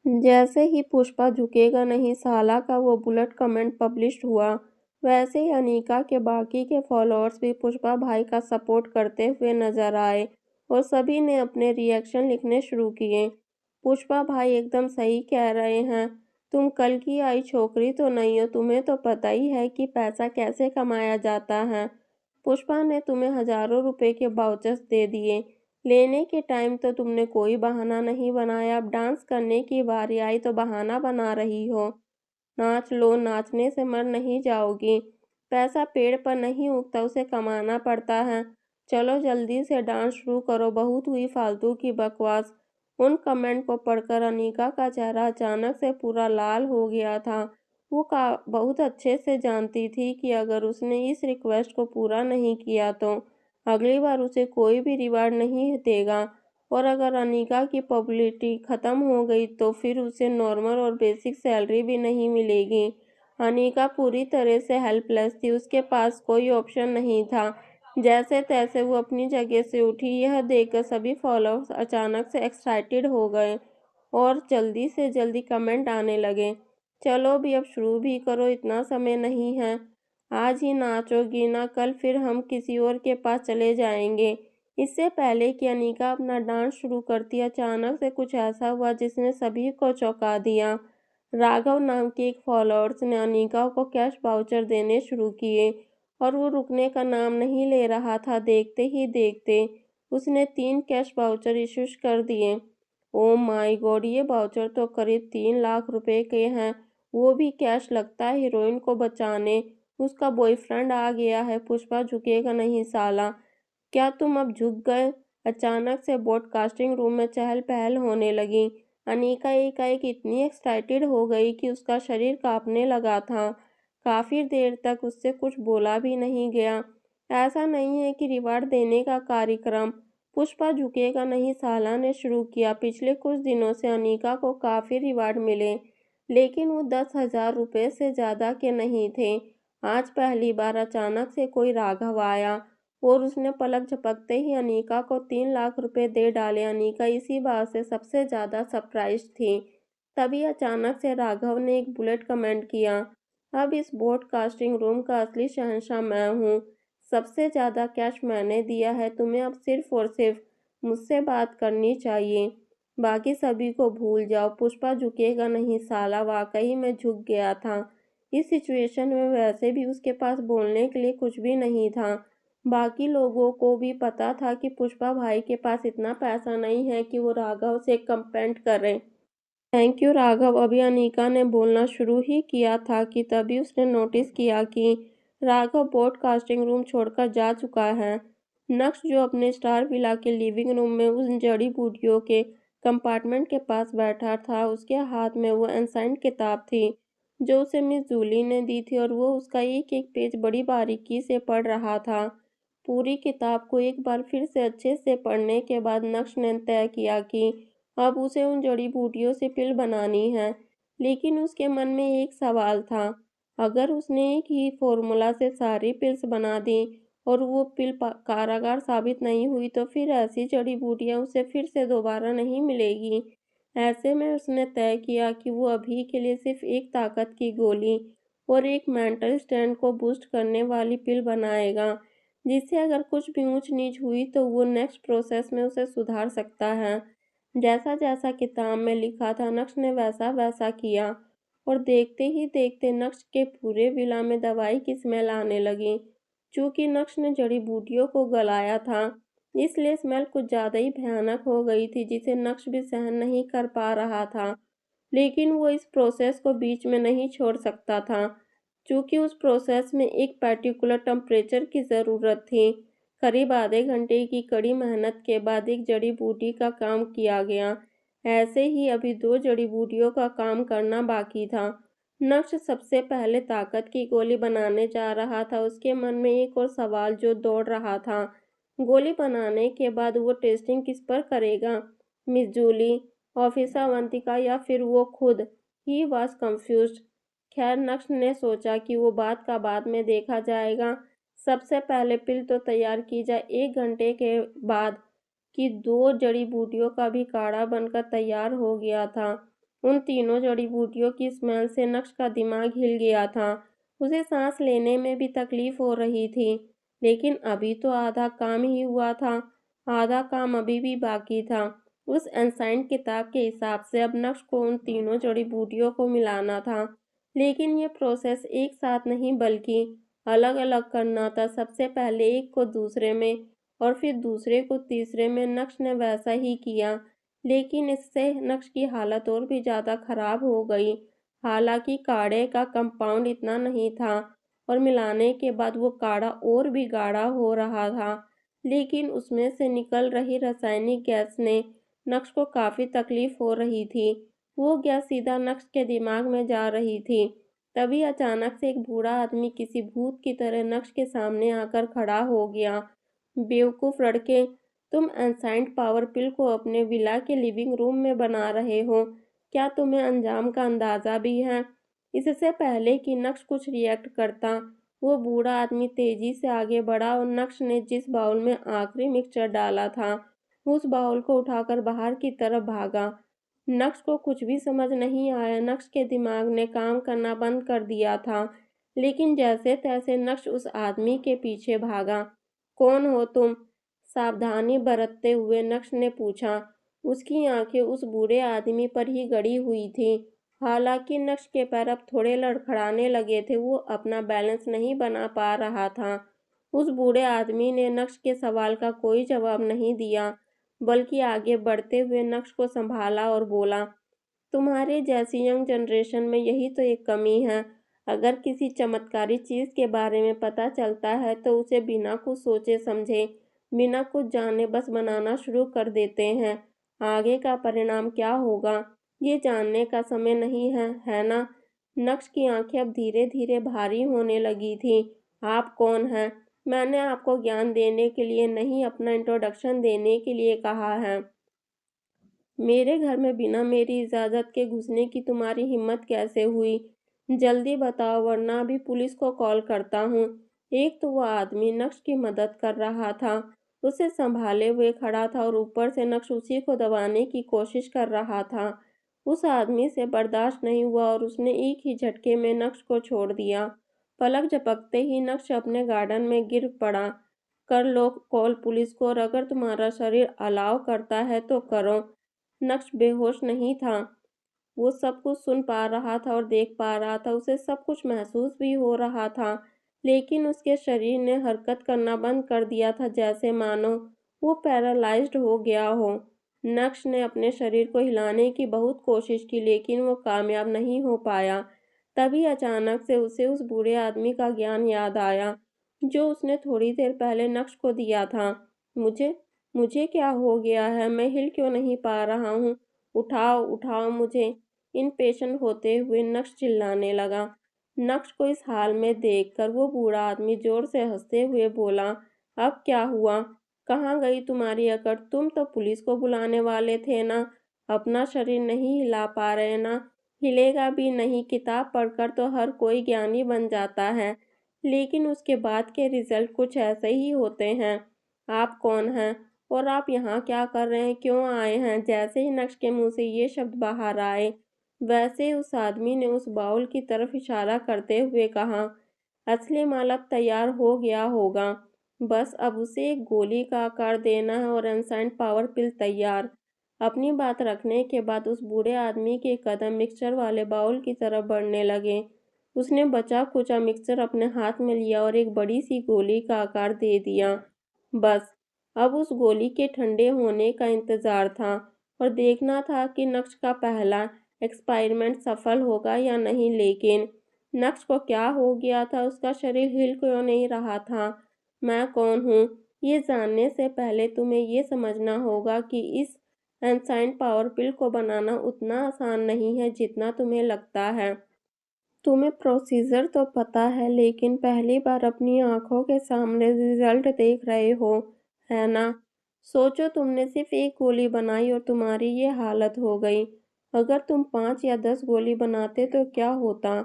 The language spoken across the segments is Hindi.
जैसे ही पुष्पा झुकेगा नहीं साला का वो बुलेट कमेंट पब्लिश हुआ, वैसे ही अनीका के बाकी के फॉलोअर्स भी पुष्पा भाई का सपोर्ट करते हुए नजर आए और सभी ने अपने रिएक्शन लिखने शुरू किए। पुष्पा भाई एकदम सही कह रहे हैं, तुम कल की आई छोकरी तो नहीं हो, तुम्हें तो पता ही है कि पैसा कैसे कमाया जाता है। पुष्पा ने तुम्हें हजारों रुपए के वाउचर्स दे दिए, लेने के टाइम तो तुमने कोई बहाना नहीं बनाया, अब डांस करने की बारी आई तो बहाना बना रही हो। नाच लो, नाचने से मर नहीं जाओगी। पैसा पेड़ पर नहीं उगता, उसे कमाना पड़ता है। चलो जल्दी से डांस शुरू करो, बहुत हुई फालतू की बकवास। उन कमेंट को पढ़कर अनीका का चेहरा अचानक से पूरा लाल हो गया था। वो बहुत अच्छे से जानती थी कि अगर उसने इस रिक्वेस्ट को पूरा नहीं किया तो अगली बार उसे कोई भी रिवार्ड नहीं देगा, और अगर अनीका की पॉपुलैरिटी खत्म हो गई तो फिर उसे नॉर्मल और बेसिक सैलरी भी नहीं मिलेगी। अनीका पूरी तरह से हेल्पलेस थी, उसके पास कोई ऑप्शन नहीं था। जैसे तैसे वो अपनी जगह से उठी। यह देखकर सभी फॉलोअर्स अचानक से एक्साइटेड हो गए और जल्दी से जल्दी कमेंट आने लगे। चलो भी अब शुरू भी करो, इतना समय नहीं है। आज ही नाचोगी ना, कल फिर हम किसी और के पास चले जाएंगे। इससे पहले कि अनीका अपना डांस शुरू करती, अचानक से कुछ ऐसा हुआ जिसने सभी को चौंका दिया। राघव नाम के एक फॉलोअर्स ने अनीका को कैश वाउचर देने शुरू किए और वो रुकने का नाम नहीं ले रहा था। देखते ही देखते उसने 3 कैश वाउचर इशू कर दिए। ओ माय गॉड, ये वाउचर तो करीब 3 लाख रुपए के हैं, वो भी कैश। लगता है हीरोइन को बचाने उसका बॉयफ्रेंड आ गया है। पुष्पा झुकेगा नहीं साला, क्या तुम अब झुक गए? अचानक से ब्रॉडकास्टिंग रूम में चहल पहल होने लगी। अनीका एकाएक इतनी एक्साइटेड हो गई कि उसका शरीर कांपने लगा था। काफी देर तक उससे कुछ बोला भी नहीं गया। ऐसा नहीं है कि रिवार्ड देने का कार्यक्रम पुष्पा झुकेगा नहीं साला ने शुरू किया। पिछले कुछ दिनों से अनीका को काफी रिवार्ड मिले, लेकिन वो 10,000 रुपये से ज्यादा के नहीं थे। आज पहली बार अचानक से कोई राघव आया और उसने पलक झपकते ही अनीका को 3 लाख रुपए दे डाले। अनीका इसी बात से सबसे ज्यादा सरप्राइज थी। तभी अचानक से राघव ने एक बुलेट कमेंट किया, अब इस ब्रॉडकास्टिंग रूम का असली शहंशाह मैं हूँ। सबसे ज्यादा कैश मैंने दिया है, तुम्हें अब सिर्फ और सिर्फ मुझसे बात करनी चाहिए, बाकी सभी को भूल जाओ। पुष्पा झुकेगा नहीं साला वाकई में झुक गया था। इस सिचुएशन में वैसे भी उसके पास बोलने के लिए कुछ भी नहीं था। बाकी लोगों को भी पता था कि पुष्पा भाई के पास इतना पैसा नहीं है कि वो राघव से कंपेट करे। Thank you Raghav. अभी अनीका ने बोलना शुरू ही किया था कि तभी उसने नोटिस किया कि राघव ब्रॉडकास्टिंग रूम छोड़कर जा चुका है। नक्श जो अपने स्टार विला के लिविंग रूम में उन जड़ी बूटियों के कंपार्टमेंट के पास बैठा था, उसके हाथ में वो एंसाइंड किताब थी जो उसे मिस जूली ने दी थी, और वो उसका एक एक पेज बड़ी बारीकी से पढ़ रहा था। पूरी किताब को एक बार फिर से अच्छे से पढ़ने के बाद नक्श ने तय किया कि अब उसे उन जड़ी बूटियों से पिल बनानी है। लेकिन उसके मन में एक सवाल था, अगर उसने एक ही फॉर्मूला से सारी पिल्स बना दी और वो पिल कारागार साबित नहीं हुई तो फिर ऐसी जड़ी बूटियां उसे फिर से दोबारा नहीं मिलेगी। ऐसे में उसने तय किया कि वो अभी के लिए सिर्फ एक ताकत की गोली और एक मेंटल स्ट्रेंथ को बूस्ट करने वाली पिल बनाएगा, जिससे अगर कुछ भी ऊंच नीच हुई तो वो नेक्स्ट प्रोसेस में उसे सुधार सकता है। जैसा जैसा किताब में लिखा था नक्श ने वैसा वैसा किया, और देखते ही देखते नक्श के पूरे विला में दवाई की स्मेल आने लगी। चूंकि नक्श ने जड़ी बूटियों को गलाया था, इसलिए स्मेल कुछ ज्यादा ही भयानक हो गई थी, जिसे नक्श भी सहन नहीं कर पा रहा था। लेकिन वो इस प्रोसेस को बीच में नहीं छोड़ सकता था, क्योंकि उस प्रोसेस में एक पर्टिकुलर टेम्परेचर की ज़रूरत थी। करीब आधे घंटे की कड़ी मेहनत के बाद एक जड़ी बूटी का काम किया गया। ऐसे ही अभी 2 जड़ी बूटियों का काम करना बाकी था। नक्श सबसे पहले ताकत की गोली बनाने जा रहा था। उसके मन में एक और सवाल जो दौड़ रहा था, गोली बनाने के बाद वो टेस्टिंग किस पर करेगा? मिस जूली, ऑफिसर अवंतिका या फिर वो खुद? He was confused. खैर नक्श ने सोचा कि वो बात का बाद में देखा जाएगा। सबसे पहले पिल तो तैयार की जाए। 1 घंटे के बाद कि 2 जड़ी बूटियों का भी काढ़ा बनकर तैयार हो गया था। उन तीनों जड़ी बूटियों की स्मेल से नक्श का दिमाग हिल गया था। उसे सांस लेने में भी तकलीफ हो रही थी। लेकिन अभी तो आधा काम ही हुआ था, आधा काम अभी भी बाकी था। उस एंसाइंट किताब के हिसाब से अब नक्श को उन तीनों जड़ी बूटियों को मिलाना था। लेकिन ये प्रोसेस एक साथ नहीं बल्कि अलग अलग करना था। सबसे पहले एक को दूसरे में और फिर दूसरे को तीसरे में। नक्श ने वैसा ही किया, लेकिन इससे नक्श की हालत और भी ज़्यादा खराब हो गई। हालांकि काढ़े का कंपाउंड इतना नहीं था और मिलाने के बाद वो काढ़ा और भी गाढ़ा हो रहा था, लेकिन उसमें से निकल रही रासायनिक गैस ने नक्श को काफ़ी तकलीफ हो रही थी। वो गैस सीधा नक्श के दिमाग में जा रही थी। तभी अचानक से एक बूढ़ा आदमी किसी भूत की तरह नक्श के सामने आकर खड़ा हो गया। बेवकूफ़ लड़के, तुम एंसाइंट पावर पिल को अपने विला के लिविंग रूम में बना रहे हो। क्या तुम्हें अंजाम का अंदाज़ा भी है? इससे पहले कि नक्श कुछ रिएक्ट करता, वो बूढ़ा आदमी तेजी से आगे बढ़ा और नक्श ने जिस बाउल में आखिरी मिक्सचर डाला था, उस बाउल को उठाकर बाहर की तरफ भागा। नक्श को कुछ भी समझ नहीं आया। नक्श के दिमाग ने काम करना बंद कर दिया था, लेकिन जैसे तैसे नक्श उस आदमी के पीछे भागा। कौन हो तुम? सावधानी बरतते हुए नक्श ने पूछा। उसकी आंखें उस बूढ़े आदमी पर ही गड़ी हुई थीं। हालांकि नक्श के पैर अब थोड़े लड़खड़ाने लगे थे। वो अपना बैलेंस नहीं बना पा रहा था। उस बूढ़े आदमी ने नक्श के सवाल का कोई जवाब नहीं दिया, बल्कि आगे बढ़ते हुए नक्श को संभाला और बोला, तुम्हारे जैसी यंग जनरेशन में यही तो एक कमी है। अगर किसी चमत्कारी चीज़ के बारे में पता चलता है तो उसे बिना कुछ सोचे समझे, बिना कुछ जाने बस बनाना शुरू कर देते हैं। आगे का परिणाम क्या होगा, ये जानने का समय नहीं है, है ना? नक्श की आंखें अब धीरे धीरे भारी होने लगी थीं। आप कौन हैं? मैंने आपको ज्ञान देने के लिए नहीं, अपना इंट्रोडक्शन देने के लिए कहा है। मेरे घर में बिना मेरी इजाज़त के घुसने की तुम्हारी हिम्मत कैसे हुई? जल्दी बताओ, वरना अभी पुलिस को कॉल करता हूँ। एक तो वो आदमी नक्श की मदद कर रहा था, उसे संभाले हुए खड़ा था और ऊपर से नक्श उसी को दबाने की कोशिश कर रहा था। उस आदमी से बर्दाश्त नहीं हुआ और उसने एक ही झटके में नक्श को छोड़ दिया। पलक झपकते ही नक्श अपने गार्डन में गिर पड़ा। कर लो कॉल पुलिस को, और अगर तुम्हारा शरीर अलाउ करता है तो करो। नक्श बेहोश नहीं था। वो सब कुछ सुन पा रहा था और देख पा रहा था। उसे सब कुछ महसूस भी हो रहा था, लेकिन उसके शरीर ने हरकत करना बंद कर दिया था, जैसे मानो वो पैरालाइज्ड हो गया हो। नक्श ने अपने शरीर को हिलाने की बहुत कोशिश की, लेकिन वो कामयाब नहीं हो पाया। तभी अचानक से उसे उस बूढ़े आदमी का ज्ञान याद आया, जो उसने थोड़ी देर पहले नक्श को दिया था। मुझे मुझे क्या हो गया है? मैं हिल क्यों नहीं पा रहा हूँ? उठाओ, उठाओ मुझे। इम्पेशेंट होते हुए नक्श चिल्लाने लगा। नक्श को इस हाल में देखकर वो बूढ़ा आदमी जोर से हंसते हुए बोला, अब क्या हुआ? कहाँ गई तुम्हारी अकड़? तुम तो पुलिस को बुलाने वाले थे ना? अपना शरीर नहीं हिला पा रहे ना? हिलेगा भी नहीं। किताब पढ़कर तो हर कोई ज्ञानी बन जाता है, लेकिन उसके बाद के रिजल्ट कुछ ऐसे ही होते हैं। आप कौन हैं? और आप यहाँ क्या कर रहे हैं? क्यों आए हैं? जैसे ही नक्श के मुंह से ये शब्द बाहर आए, वैसे ही उस आदमी ने उस बाउल की तरफ इशारा करते हुए कहा, असली माल अब तैयार हो गया होगा। बस अब उसे एक गोली का आकार देना है और एंसाइंट पावर पिल तैयार। अपनी बात रखने के बाद उस बूढ़े आदमी के कदम मिक्सचर वाले बाउल की तरफ बढ़ने लगे। उसने बचा खुचा मिक्सचर अपने हाथ में लिया और एक बड़ी सी गोली का आकार दे दिया। बस अब उस गोली के ठंडे होने का इंतजार था और देखना था कि नक्श का पहला एक्सपेरिमेंट सफल होगा या नहीं। लेकिन नक्श को क्या हो गया था? उसका शरीर हिल क्यों नहीं रहा था? मैं कौन हूँ, ये जानने से पहले तुम्हें ये समझना होगा कि इस एंसाइंट पावर पिल को बनाना उतना आसान नहीं है जितना तुम्हें लगता है। तुम्हें प्रोसीजर तो पता है, लेकिन पहली बार अपनी आंखों के सामने रिजल्ट देख रहे हो, है ना? सोचो, तुमने सिर्फ एक गोली बनाई और तुम्हारी ये हालत हो गई। अगर तुम 5 या 10 गोली बनाते तो क्या होता?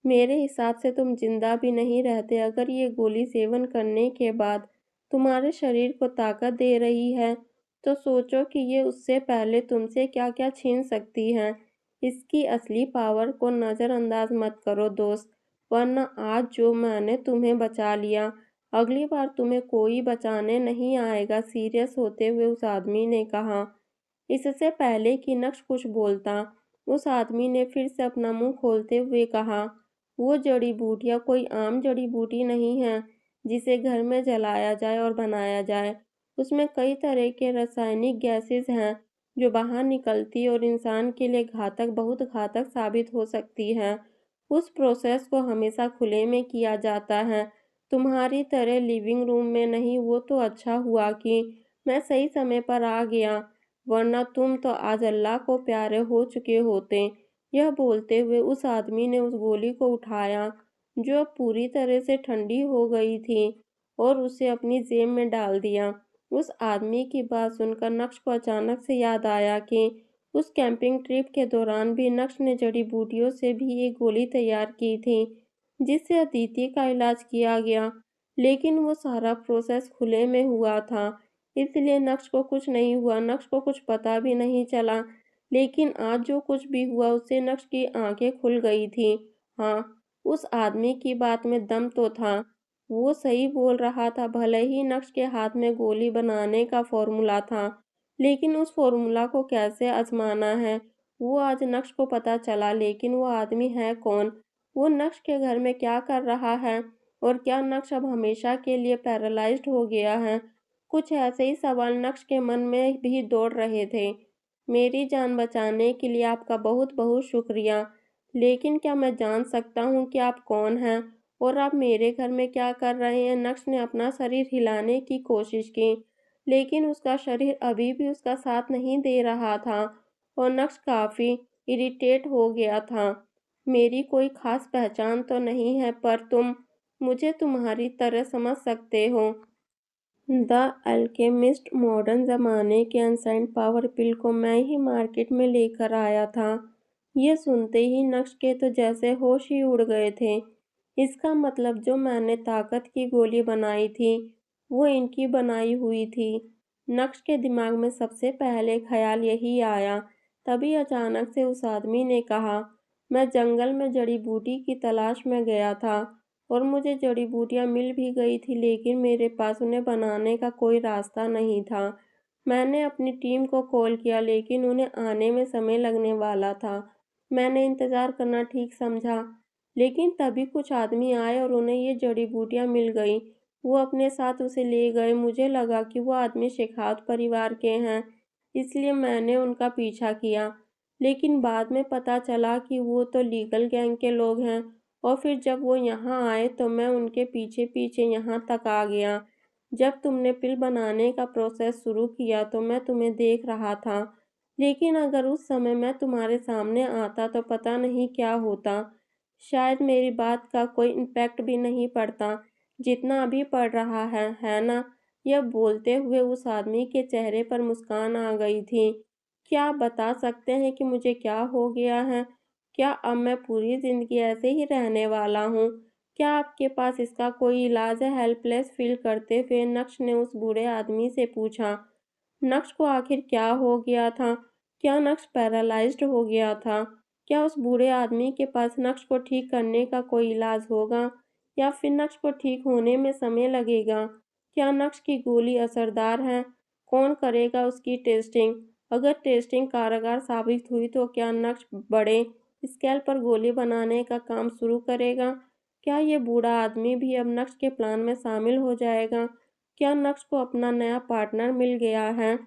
मेरे हिसाब से तुम जिंदा भी नहीं रहते। अगर ये गोली सेवन करने के बाद तुम्हारे शरीर को ताकत दे रही है, तो सोचो कि ये उससे पहले तुमसे क्या क्या छीन सकती है। इसकी असली पावर को नज़रअंदाज मत करो दोस्त, वरना आज जो मैंने तुम्हें बचा लिया, अगली बार तुम्हें कोई बचाने नहीं आएगा। सीरियस होते हुए उस आदमी ने कहा। इससे पहले कि नक्श कुछ बोलता, उस आदमी ने फिर से अपना मुंह खोलते हुए कहा, वो जड़ी बूटियाँ कोई आम जड़ी बूटी नहीं है जिसे घर में जलाया जाए और बनाया जाए। उसमें कई तरह के रासायनिक गैसेस हैं जो बाहर निकलती और इंसान के लिए घातक, बहुत घातक साबित हो सकती हैं। उस प्रोसेस को हमेशा खुले में किया जाता है, तुम्हारी तरह लिविंग रूम में नहीं। वो तो अच्छा हुआ कि मैं सही समय पर आ गया, वरना तुम तो आज अल्लाह को प्यारे हो चुके होते। यह बोलते हुए उस आदमी ने उस गोली को उठाया जो अब पूरी तरह से ठंडी हो गई थी और उसे अपनी जेब में डाल दिया। उस आदमी की बात सुनकर नक्श को अचानक से याद आया कि उस कैंपिंग ट्रिप के दौरान भी नक्श ने जड़ी बूटियों से भी एक गोली तैयार की थी जिससे अदिति का इलाज किया गया, लेकिन वो सारा प्रोसेस खुले में हुआ था, इसलिए नक्श को कुछ नहीं हुआ। नक्श को कुछ पता भी नहीं चला, लेकिन आज जो कुछ भी हुआ उससे नक्श की आंखें खुल गई थी। हाँ, उस आदमी की बात में दम तो था, वो सही बोल रहा था। भले ही नक्श के हाथ में गोली बनाने का फॉर्मूला था, लेकिन उस फॉर्मूला को कैसे आजमाना है वो आज नक्श को पता चला। लेकिन वो आदमी है कौन? वो नक्श के घर में क्या कर रहा है? और क्या नक्श अब हमेशा के लिए पैरालाइज्ड हो गया है? कुछ ऐसे ही सवाल नक्श के मन में भी दौड़ रहे थे। मेरी जान बचाने के लिए आपका बहुत बहुत शुक्रिया, लेकिन क्या मैं जान सकता हूँ कि आप कौन हैं और आप मेरे घर में क्या कर रहे हैं? नक्श ने अपना शरीर हिलाने की कोशिश की, लेकिन उसका शरीर अभी भी उसका साथ नहीं दे रहा था और नक्श काफ़ी इरिटेट हो गया था। मेरी कोई खास पहचान तो नहीं है, पर तुम मुझे तुम्हारी तरह समझ सकते हो। द अल्केमिस्ट मॉडर्न ज़माने के अनसाइंड पावर पिल को मैं ही मार्केट में लेकर आया था। ये सुनते ही नक्श के तो जैसे होश ही उड़ गए थे। इसका मतलब जो मैंने ताकत की गोली बनाई थी, वो इनकी बनाई हुई थी। नक्श के दिमाग में सबसे पहले ख्याल यही आया। तभी अचानक से उस आदमी ने कहा, मैं जंगल में जड़ी बूटी की तलाश में गया था और मुझे जड़ी बूटियाँ मिल भी गई थी, लेकिन मेरे पास उन्हें बनाने का कोई रास्ता नहीं था। मैंने अपनी टीम को कॉल किया, लेकिन उन्हें आने में समय लगने वाला था। मैंने इंतज़ार करना ठीक समझा, लेकिन तभी कुछ आदमी आए और उन्हें ये जड़ी बूटियाँ मिल गई। वो अपने साथ उसे ले गए। मुझे लगा कि वो आदमी शेखावत परिवार के हैं, इसलिए मैंने उनका पीछा किया, लेकिन बाद में पता चला कि वो तो लीगल गैंग के लोग हैं। और फिर जब वो यहाँ आए तो मैं उनके पीछे पीछे यहाँ तक आ गया। जब तुमने पिल बनाने का प्रोसेस शुरू किया तो मैं तुम्हें देख रहा था, लेकिन अगर उस समय मैं तुम्हारे सामने आता तो पता नहीं क्या होता। शायद मेरी बात का कोई इम्पैक्ट भी नहीं पड़ता जितना अभी पड़ रहा है ना? यह बोलते हुए उस आदमी के चेहरे पर मुस्कान आ गई थी। क्या आप बता सकते हैं कि मुझे क्या हो गया है? क्या अब मैं पूरी ज़िंदगी ऐसे ही रहने वाला हूँ? क्या आपके पास इसका कोई इलाज है? हेल्पलेस फील करते हुए नक्श ने उस बूढ़े आदमी से पूछा। नक्श को आखिर क्या हो गया था? क्या नक्श पैरालाइज्ड हो गया था? क्या उस बूढ़े आदमी के पास नक्श को ठीक करने का कोई इलाज होगा, या फिर नक्श को ठीक होने में समय लगेगा? क्या नक्श की गोली असरदार है? कौन करेगा उसकी टेस्टिंग? अगर टेस्टिंग कारगर साबित हुई तो क्या नक्श बड़े स्केल पर गोली बनाने का काम शुरू करेगा? क्या ये बूढ़ा आदमी भी अब नक्श के प्लान में शामिल हो जाएगा? क्या नक्श को अपना नया पार्टनर मिल गया है?